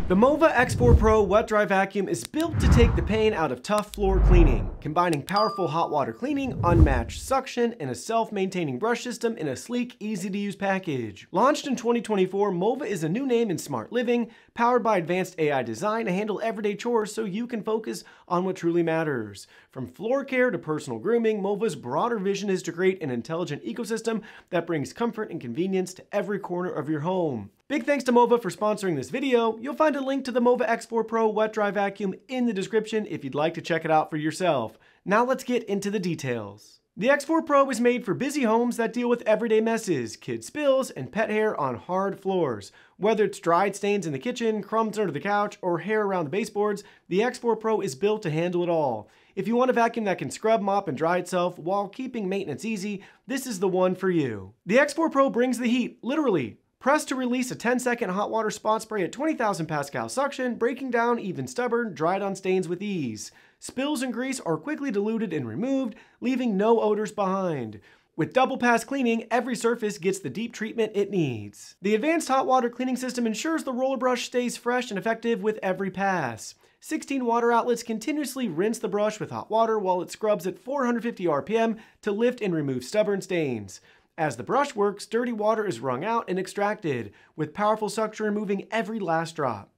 The Mova X4 Pro Wet Dry Vacuum is built to take the pain out of tough floor cleaning, combining powerful hot water cleaning, unmatched suction, and a self-maintaining brush system in a sleek, easy-to-use package. Launched in 2024, Mova is a new name in smart living, powered by advanced AI design to handle everyday chores so you can focus on what truly matters. From floor care to personal grooming, Mova's broader vision is to create an intelligent ecosystem that brings comfort and convenience to every corner of your home. Big thanks to Mova for sponsoring this video. You'll find a link to the Mova X4 Pro Wet Dry Vacuum in the description if you'd like to check it out for yourself. Now let's get into the details. The X4 Pro is made for busy homes that deal with everyday messes, kid spills, and pet hair on hard floors. Whether it's dried stains in the kitchen, crumbs under the couch, or hair around the baseboards, the X4 Pro is built to handle it all. If you want a vacuum that can scrub, mop, and dry itself while keeping maintenance easy, this is the one for you. The X4 Pro brings the heat, literally. Press to release a 10-second hot water spot spray at 20,000 pascal suction, breaking down even stubborn, dried-on stains with ease. Spills and grease are quickly diluted and removed, leaving no odors behind. With double pass cleaning, every surface gets the deep treatment it needs. The advanced hot water cleaning system ensures the roller brush stays fresh and effective with every pass. 16 water outlets continuously rinse the brush with hot water while it scrubs at 450 RPM to lift and remove stubborn stains. As the brush works, dirty water is wrung out and extracted, with powerful suction removing every last drop.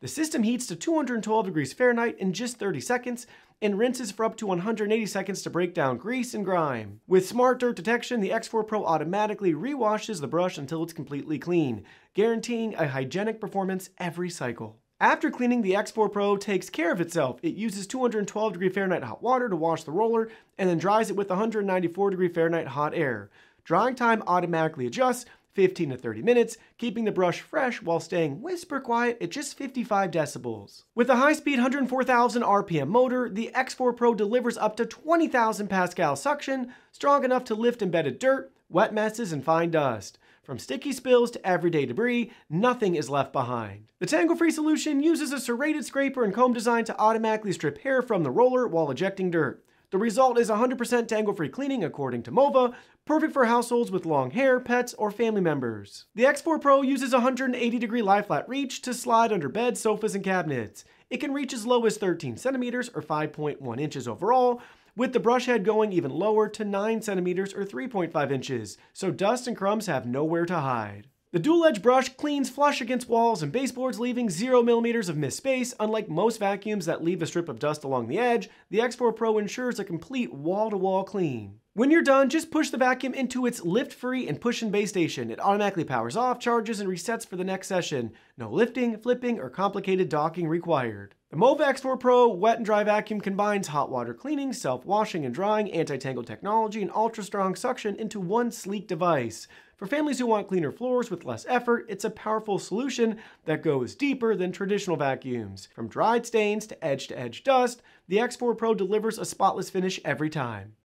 The system heats to 212 degrees Fahrenheit in just 30 seconds and rinses for up to 180 seconds to break down grease and grime. With smart dirt detection, the X4 Pro automatically re-washes the brush until it's completely clean, guaranteeing a hygienic performance every cycle. After cleaning, the X4 Pro takes care of itself. It uses 212 degree Fahrenheit hot water to wash the roller and then dries it with 194 degree Fahrenheit hot air. Drying time automatically adjusts 15 to 30 minutes, keeping the brush fresh while staying whisper quiet at just 55 decibels. With a high-speed 104,000 RPM motor, the X4 Pro delivers up to 20,000 pascal suction, strong enough to lift embedded dirt, wet messes, and fine dust. From sticky spills to everyday debris, nothing is left behind. The tangle-free solution uses a serrated scraper and comb design to automatically strip hair from the roller while ejecting dirt. The result is 100% tangle-free cleaning according to Mova, perfect for households with long hair, pets, or family members. The X4 Pro uses 180 degree lie-flat reach to slide under beds, sofas, and cabinets. It can reach as low as 13 centimeters or 5.1 inches overall, with the brush head going even lower to 9 centimeters or 3.5 inches, so dust and crumbs have nowhere to hide. The dual-edge brush cleans flush against walls and baseboards, leaving 0 millimeters of missed space. Unlike most vacuums that leave a strip of dust along the edge, the X4 Pro ensures a complete wall-to-wall clean. When you're done, just push the vacuum into its lift-free and push-and-base station. It automatically powers off, charges, and resets for the next session. No lifting, flipping, or complicated docking required. The Mova X4 Pro Wet and Dry Vacuum combines hot water cleaning, self-washing and drying, anti-tangle technology, and ultra-strong suction into one sleek device. For families who want cleaner floors with less effort, it's a powerful solution that goes deeper than traditional vacuums. From dried stains to edge-to-edge dust, the X4 Pro delivers a spotless finish every time.